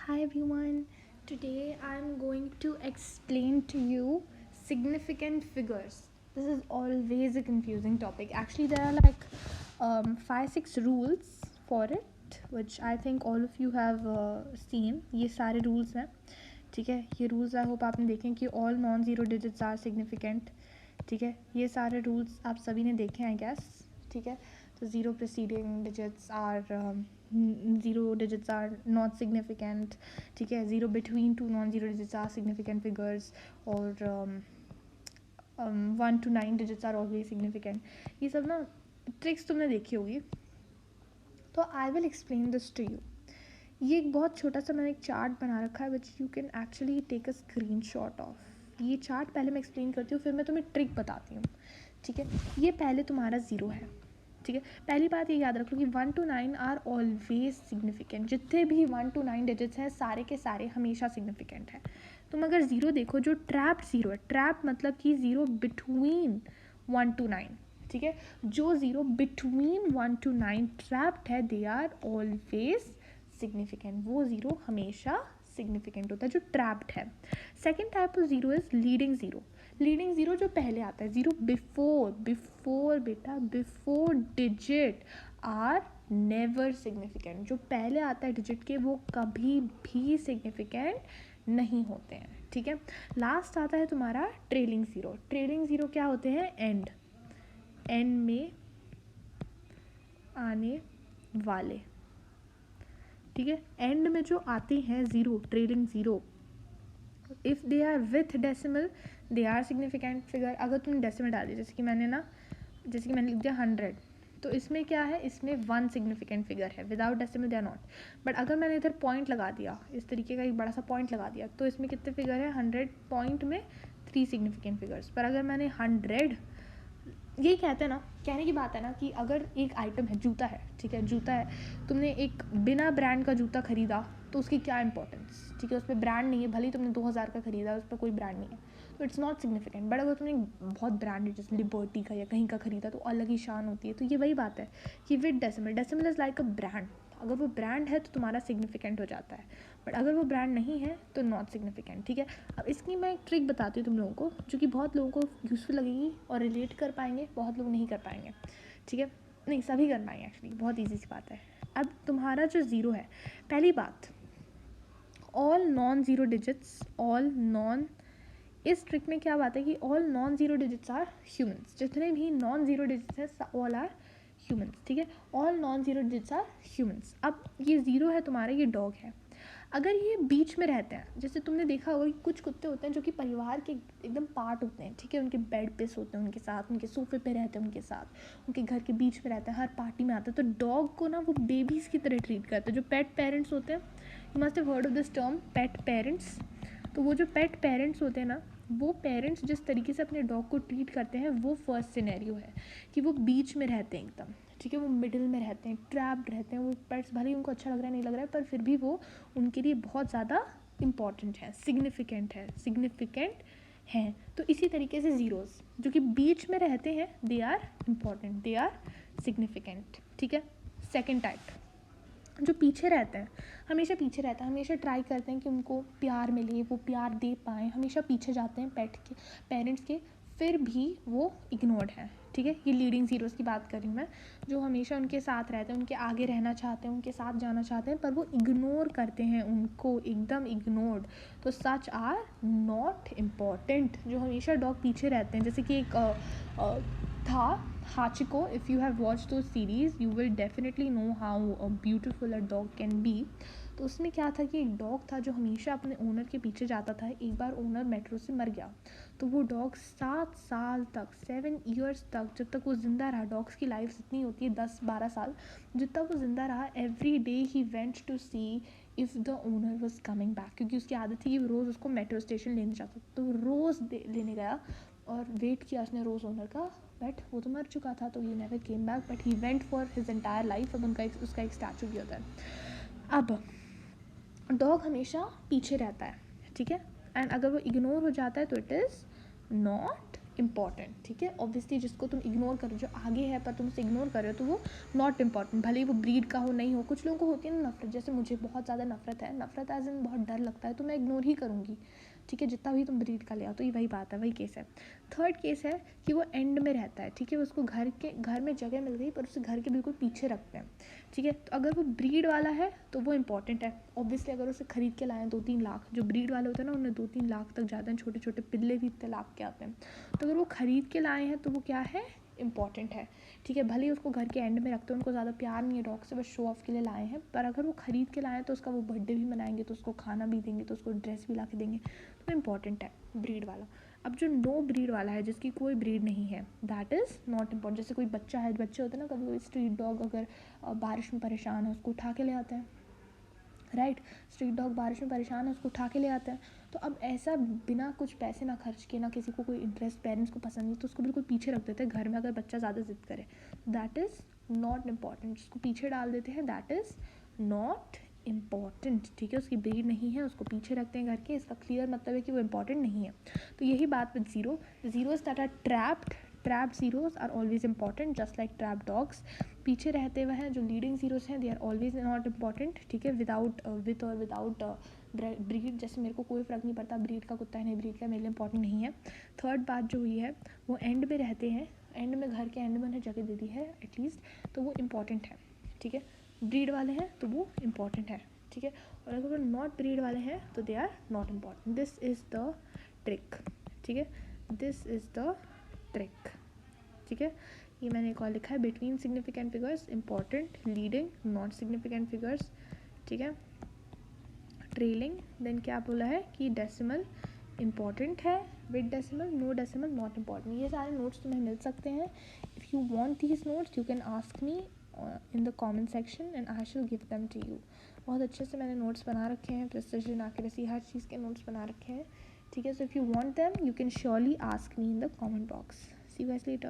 Hi everyone. Today I'm going to explain to you significant figures. This is always a confusing topic. Actually, there are like 5-6 rules for it, which I think all of you have seen. ये सारे rules हैं. ठीक है, ये rules I hope आपने देखें कि all non-zero digits are significant. ठीक है, ये सारे rules आप सभी ने देखे हैं I guess. ठीक है, तो zero preceding digits are zero digits are not significant. ठीक है, zero between two non-zero digits are significant figures, और 1 to 9 digits are always significant. ये सब ना ट्रिक्स तुमने देखी होगी, तो I will explain this to you. ये एक बहुत छोटा सा मैंने एक चार्ट बना रखा है which you can actually take a screen shot of. ये चार्ट पहले मैं एक्सप्लेन करती हूँ, फिर मैं तुम्हें ट्रिक बताती हूँ. ठीक है, ये पहले तुम्हारा ज़ीरो है. ठीक है, पहली बात ये याद रख लो कि 1 to 9 आर ऑलवेज सिग्निफिकेंट. जितने भी 1 to 9 डिजिट्स हैं सारे के सारे हमेशा सिग्निफिकेंट हैं. तुम अगर ज़ीरो देखो, जो ट्रैप्ड ज़ीरो है, ट्रैप मतलब कि ज़ीरो बिटवीन 1 to 9. ठीक है, जो ज़ीरो बिटवीन 1 to 9 ट्रैप्ड है दे आर ऑलवेज सिग्निफिकेंट. वो ज़ीरो हमेशा सिग्निफिकेंट होता है जो ट्रैप्ड है. Second type of zero is leading zero. Leading zero जो पहले आता है, ज़ीरो बिफोर बेटा before digit are never significant. जो पहले आता है डिजिट के वो कभी भी सिग्निफिकेंट नहीं होते हैं. ठीक है, लास्ट आता है तुम्हारा ट्रेलिंग ज़ीरो. ट्रेलिंग ज़ीरो क्या होते हैं? एंड में आने वाले. ठीक है, एंड में जो आते हैं zero, trailing zero, if they are with decimal they are significant figure. अगर तुमने डेसिमल डाल दिया, जैसे कि मैंने लिख दिया 100, तो इसमें क्या है? इसमें 1 सिग्निफिकेंट फिगर है. Without decimal they are not. But अगर मैंने इधर पॉइंट लगा दिया, इस तरीके का एक बड़ा सा पॉइंट लगा दिया, तो इसमें कितने फिगर है? 100 पॉइंट में 3 सिग्निफिकेंट फिगर्स. पर अगर मैंने 100, यही कहते हैं ना, कहने की बात है ना कि अगर एक आइटम है, जूता है, ठीक है, जूता है, तुमने एक बिना ब्रांड का जूता खरीदा, तो उसकी क्या इंपॉर्टेंस? ठीक है, उस पर ब्रांड नहीं है, भले ही तुमने 2000 का खरीदा, उस पर कोई ब्रांड नहीं है, तो इट्स नॉट सिग्निफिकेंट. बट अगर तुमने बहुत ब्रांडेड जैसे लिबर्टी का या कहीं का खरीदा, तो अलग ही शान होती है. तो ये वही बात है कि with decimal is like a brand. अगर वो ब्रांड है तो तुम्हारा सिग्निफिकेंट हो जाता है, बट अगर वो ब्रांड नहीं है तो नॉट सिग्निफिकेंट. ठीक है, अब इसकी मैं एक ट्रिक बताती हूँ तुम लोगों को, जो कि बहुत लोगों को यूज़फुल लगेगी और रिलेट कर पाएंगे, बहुत लोग नहीं कर पाएंगे. ठीक है, नहीं सभी कर पाएंगे एक्चुअली, बहुत ईजी सी बात है. अब तुम्हारा जो ज़ीरो है, पहली बात, all non zero digits, all non, इस ट्रिक में क्या बात है कि all non zero digits are humans. जितने भी नॉन ज़ीरो डिजिट्स हैं ऑल आर ह्यूमंस. ठीक है, all non zero digits are humans. अब ये ज़ीरो है तुम्हारा, ये डॉग है. अगर ये बीच में रहते हैं, जैसे तुमने देखा होगा कि कुछ कुत्ते होते हैं जो कि परिवार के एकदम पार्ट होते हैं. ठीक है, उनके बेड पे सोते हैं उनके साथ, उनके सोफे पे रहते हैं उनके साथ, उनके घर के बीच में रहते हैं, हर पार्टी में आते हैं. तो डॉग को ना वो बेबीज़ की तरह ट्रीट करते हैं. जो पेट पेरेंट्स होते हैं, you must have heard of this term, pet parents. तो वो जो पेट पेरेंट्स होते हैं ना, वो पेरेंट्स जिस तरीके से अपने डॉग को ट्रीट करते हैं, वो फर्स्ट सिनेरियो है कि वो बीच में रहते हैं एकदम. ठीक है, वो मिडिल में रहते हैं, ट्रैप्ड रहते हैं. वो पेट्स भले ही उनको अच्छा लग रहा है नहीं लग रहा है, पर फिर भी वो उनके लिए बहुत ज़्यादा इम्पॉर्टेंट है, सिग्निफिकेंट हैं. तो इसी तरीके से ज़ीरोज़ जो कि बीच में रहते हैं, they are important, they are significant. ठीक है, सेकेंड टाइप, जो पीछे रहते हैं, हमेशा पीछे रहता है, हमेशा ट्राई करते हैं कि उनको प्यार मिले, वो प्यार दे पाएँ, हमेशा पीछे जाते हैं पेट के, पेरेंट्स के, फिर भी वो इग्नोर्ड हैं. ठीक है, ये लीडिंग ज़ीरोज़ की बात कर रही हूँ मैं, जो हमेशा उनके साथ रहते हैं, उनके आगे रहना चाहते हैं, उनके साथ जाना चाहते हैं, पर वो इग्नोर करते हैं उनको, एकदम इग्नोर्ड. तो सच आर नॉट इम्पॉर्टेंट. जो हमेशा डॉग पीछे रहते हैं, जैसे कि एक था Hachiko. If you have watch the series you will definitely know how beautiful a dog can be. तो उसमें क्या था कि एक डॉग था जो हमेशा अपने ओनर के पीछे जाता था. एक बार ओनर मेट्रो से मर गया, तो वो डॉग 7 साल तक, 7 ईयर्स तक, जब तक वो ज़िंदा रहा, डॉग्स की लाइफ जितनी होती है 10-12 साल, जितना वो ज़िंदा रहा, every day he went to see if the owner was coming back. क्योंकि उसकी आदत थी कि वो रोज़ उसको मेट्रो स्टेशन लेने जाता, तो रोज़ लेने गया और वेट किया उसने रोज़ ओनर का. बट वो तो मर चुका था, तो he never came back, but he went for his entire life. अब उसका एक स्टैचू भी होता है. अब डॉग हमेशा पीछे रहता है. ठीक है, एंड अगर वो इग्नोर हो जाता है तो इट इज़ नॉट इंपॉर्टेंट, ठीक है। ऑब्वियसली जिसको तुम इग्नोर करो, जो आगे है पर तुम उसे इग्नोर कर रहे हो, तो वो नॉट इंपॉर्टेंट, भले ही वो ब्रीड का हो नहीं हो। कुछ लोगों को होती है ना नफरत, जैसे मुझे बहुत ज़्यादा नफरत है, नफरत एज इन बहुत डर लगता है, तो मैं इग्नोर ही करूँगी, ठीक है, जितना भी तुम ब्रीड का ले आओ। तो ये वही बात है, वही केस है। थर्ड केस है कि वो एंड में रहता है, ठीक है, उसको घर में जगह मिल गई पर उसे घर के बिल्कुल पीछे रखते हैं, ठीक है। तो अगर वो ब्रीड वाला है तो वो इंपॉर्टेंट है। ऑब्वियसली अगर उसे खरीद के लाएँ 2-3 लाख, जो ब्रीड वाले होते हैं ना उन्हें 2-3 लाख तक जाते हैं, छोटे छोटे पिल्ले भी इतने लाख के आते हैं। तो अगर वो ख़रीद के लाए हैं तो वो क्या है, इंपॉर्टेंट है, ठीक है। भले ही उसको घर के एंड में रखते हैं, उनको ज़्यादा प्यार नहीं है डॉग से, बस शो ऑफ के लिए लाए हैं, पर अगर वो ख़रीद के लाए हैं तो उसका वो बर्थडे भी मनाएंगे, तो उसको खाना भी देंगे, तो उसको ड्रेस भी ला के देंगे, तो इंपॉर्टेंट है ब्रीड वाला। अब जो नो ब्रीड वाला है, जिसकी कोई ब्रीड नहीं है, दैट इज़ नॉट इम्पॉर्टेंट। जैसे कोई बच्चा है, बच्चे होते हैं ना कभी कोई स्ट्रीट डॉग अगर बारिश में परेशान है, उसको उठा के ले आते हैं, राइट। स्ट्रीट डॉग बारिश में परेशान है, उसको उठा के ले आते हैं। तो अब ऐसा बिना कुछ पैसे ना खर्च किए, ना किसी को कोई इंटरेस्ट, पेरेंट्स को पसंद नहीं तो उसको बिल्कुल पीछे रख देते हैं घर में, अगर बच्चा ज़्यादा जिद करे, दैट इज़ नॉट इम्पॉर्टेंट। जिसको पीछे डाल देते हैं दैट इज़ नॉट इम्पॉर्टेंट, ठीक है। उसकी ब्रीड नहीं है, उसको पीछे रखते हैं घर के, इसका क्लियर मतलब है कि वो इंपॉर्टेंट नहीं है। तो यही बात with zero, zeros that are trapped zeros are always important, just like trap dogs. पीछे रहते हुए हैं जो लीडिंग ज़ीरोज़ हैं, they are always not important, ठीक है। विद और विदाउट ब्रीड, जैसे मेरे को कोई फ़र्क नहीं पड़ता ब्रीड का कुत्ता है नहीं ब्रीड का, मेरे लिए इंपॉर्टेंट नहीं है। थर्ड बात जो हुई है, वो एंड में रहते हैं, एंड में घर के एंड में उन्हें जगह दे दी है एटलीस्ट, तो वो इंपॉर्टेंट है, ठीक है। ब्रीड वाले हैं तो वो इंपॉर्टेंट है, ठीक है। और अगर वो नॉट ब्रीड वाले हैं तो they are not important. This is the trick, ठीक है, दिस इज़ द ट्रिक, ठीक है। ये मैंने एक और लिखा है, between significant figures important, leading, not significant figures, ठीक है, ट्रेलिंग, देन क्या बोला है कि डेसिमल इंपॉर्टेंट है, with decimal, no decimal not important. ये सारे नोट्स तुम्हें मिल सकते हैं। If you want these notes you can ask me in the comment section and I shall give them to you. बहुत अच्छे से मैंने नोट्स बना रखे हैं, प्रिसिजन, एक्यूरेसी, हर चीज़ के नोट्स बना रखे हैं, ठीक है। So if you want them you can surely ask me in the comment box. See you guys letter.